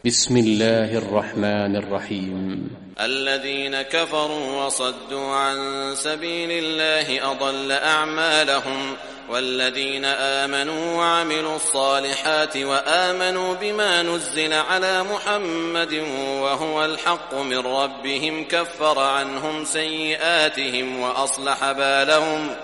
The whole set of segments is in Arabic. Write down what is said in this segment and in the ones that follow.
بسم الله الرحمن الرحيم. الذين كفروا وصدوا عن سبيل الله أضل أعمالهم، والذين آمنوا وعملوا الصالحات وآمنوا بما نزل على محمد وهو الحق من ربهم كفر عنهم سيئاتهم وأصلح بالهم.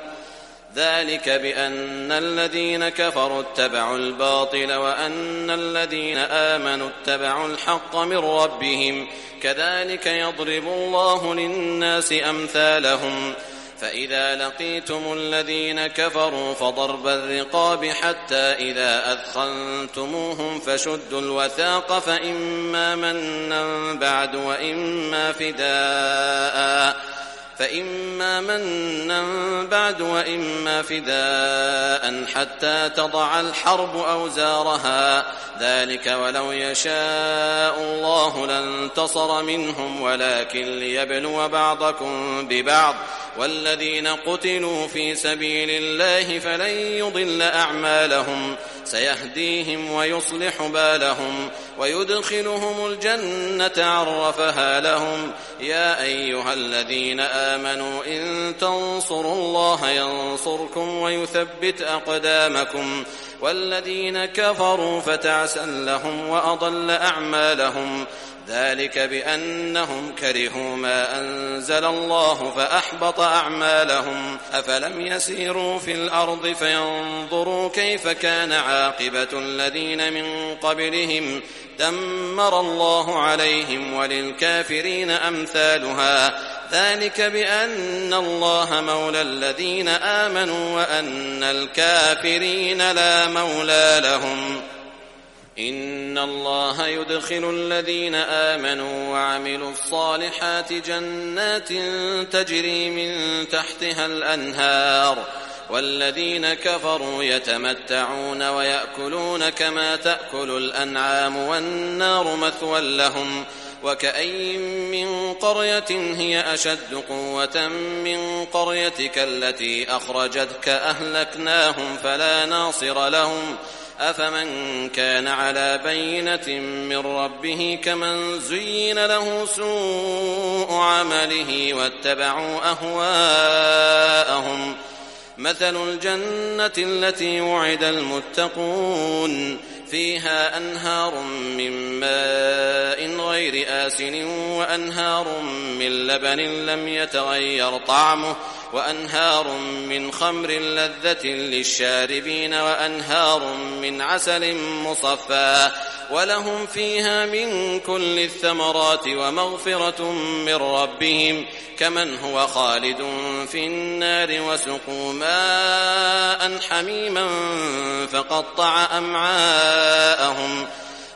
ذلك بأن الذين كفروا اتبعوا الباطل وأن الذين آمنوا اتبعوا الحق من ربهم، كذلك يضرب الله للناس أمثالهم. فإذا لقيتم الذين كفروا فضرب الرقاب حتى إذا أثخنتموهم فشدوا الوثاق فإما منا بعد وإما فداء حتى تضع الحرب أوزارها. ذلك ولو يشاء الله لانتصر منهم ولكن ليبلو بعضكم ببعض. والذين قتلوا في سبيل الله فلن يضل أعمالهم، سيهديهم ويصلح بالهم ويدخلهم الجنة عرفها لهم. يا أيها الذين آمنوا إن تنصروا الله ينصركم ويثبت أقدامكم. والذين كفروا فتعسا لهم وأضل أعمالهم. ذلك بأنهم كرهوا ما أنزل الله فأحبط أعمالهم. أفلم يسيروا في الأرض فينظروا كيف كان عاقبة الذين من قبلهم، دمر الله عليهم وللكافرين أمثالها. ذلك بأن الله مولى الذين آمنوا وأن الكافرين لا مولى لهم. إن الله يدخل الذين آمنوا وعملوا الصالحات جنات تجري من تحتها الأنهار، والذين كفروا يتمتعون ويأكلون كما تأكل الأنعام والنار مثوى لهم. وكأي من قرية هي أشد قوة من قريتك التي أخرجتك أهلكناهم فلا ناصر لهم. أفمن كان على بينة من ربه كمن زين له سوء عمله واتبعوا أهواءهم. مثل الجنة التي وعد المتقون فيها أنهار من ماء غير آسن وأنهار من لبن لم يتغير طعمه وأنهار من خمر لذة للشاربين وأنهار من عسل مصفى ولهم فيها من كل الثمرات ومغفرة من ربهم كمن هو خالد في النار وسقوا ماء حميما فقطع أمعاءهم.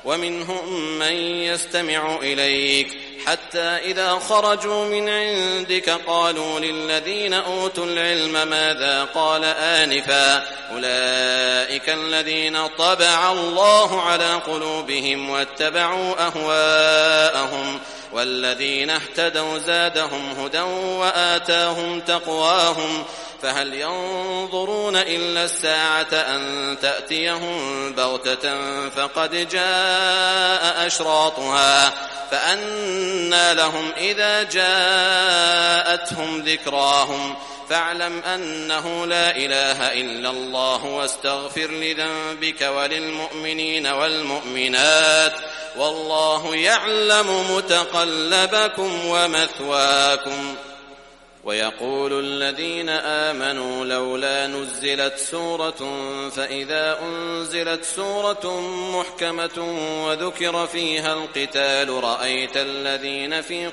ومنهم من يستمع إليك حتى إذا خرجوا من عندك قالوا للذين أوتوا العلم ماذا قال آنفا أولئك الذين طبع الله على قلوبهم واتبعوا أهواءهم. والذين اهتدوا زادهم هدى وآتاهم تقواهم. فهل ينظرون إلا الساعة أن تأتيهم بغتة فقد جاء أشراطها فأنى لهم إذا جاءتهم ذكراهم. فاعلم أنه لا إله إلا الله واستغفر لذنبك وللمؤمنين والمؤمنات والله يعلم متقلبكم ومثواكم. ويقول الذين آمنوا لولا نزلت سورة فإذا أنزلت سورة محكمة وذكر فيها القتال رأيت الذين في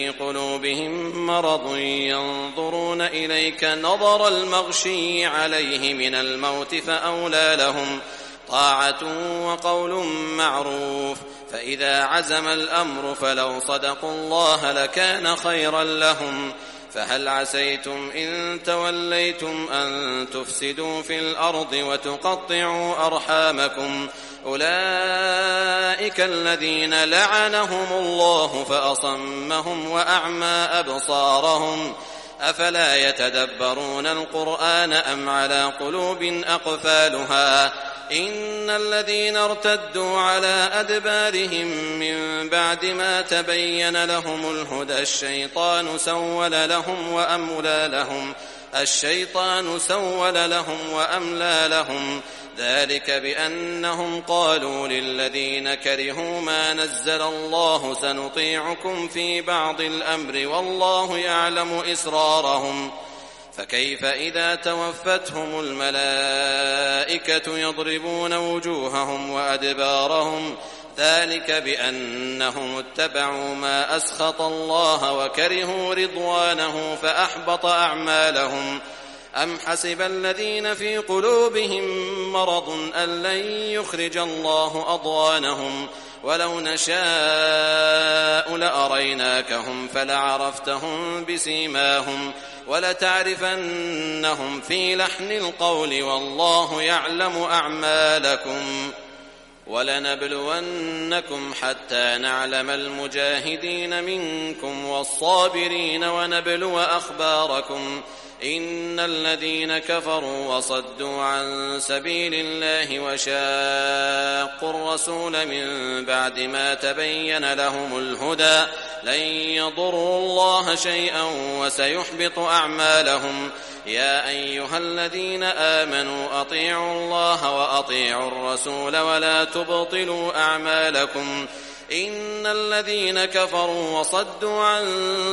قلوبهم مرض ينظرون إليك نظر المغشي عليه من الموت فأولى لهم طاعة وقول معروف. فإذا عزم الأمر فلو صدقوا الله لكان خيرا لهم. فهل عسيتم إن توليتم أن تفسدوا في الأرض وتقطعوا أرحامكم. أولئك الذين لعنهم الله فأصمهم وأعمى أبصارهم. أفلا يتدبرون القرآن أم على قلوب أقفالها إن الذين ارتدوا على أدبارهم من بعد ما تبين لهم الهدى الشيطان سول لهم وأملى لهم ذلك بأنهم قالوا للذين كرهوا ما نزل الله سنطيعكم في بعض الأمر والله يعلم إسرارهم فكيف إذا توفتهم الملائكة يضربون وجوههم وأدبارهم ذلك بأنهم اتبعوا ما أسخط الله وكرهوا رضوانه فأحبط أعمالهم أم حسب الذين في قلوبهم مرض أن لن يخرج الله أضغانهم ولو نشاء لأريناكهم فلعرفتهم بسيماهم ولتعرفنهم في لحن القول والله يعلم أعمالكم ولنبلونكم حتى نعلم المجاهدين منكم والصابرين ونبلو أخباركم إن الذين كفروا وصدوا عن سبيل الله وشاقوا الرسول من بعد ما تبين لهم الهدى لن يضروا الله شيئا وسيحبط أعمالهم يا أيها الذين آمنوا أطيعوا الله وأطيعوا الرسول ولا تبطلوا أعمالكم إن الذين كفروا وصدوا عن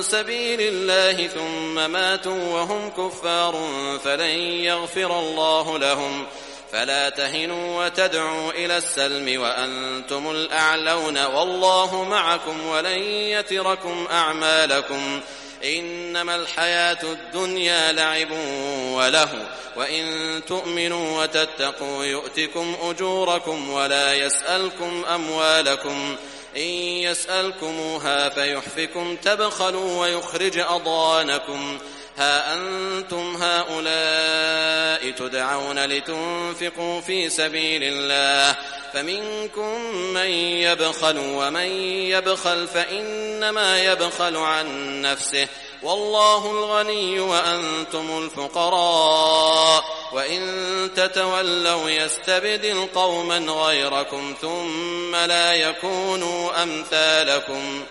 سبيل الله ثم ماتوا وهم كفار فلن يغفر الله لهم فلا تهنوا وتدعوا إلى السلم وأنتم الأعلون والله معكم ولن يتركم أعمالكم إنما الحياة الدنيا لعب وله وإن تؤمنوا وتتقوا يؤتكم أجوركم ولا يسألكم أموالكم إن يسألكموها فيحفكم تبخلوا ويخرج أضغانكم ها أنتم هؤلاء تدعون لتنفقوا في سبيل الله فمنكم من يبخل ومن يبخل فإنما يبخل عن نفسه والله الغني وأنتم الفقراء وإن تتولوا يستبدل قوما غيركم ثم لا يكونوا أمثالكم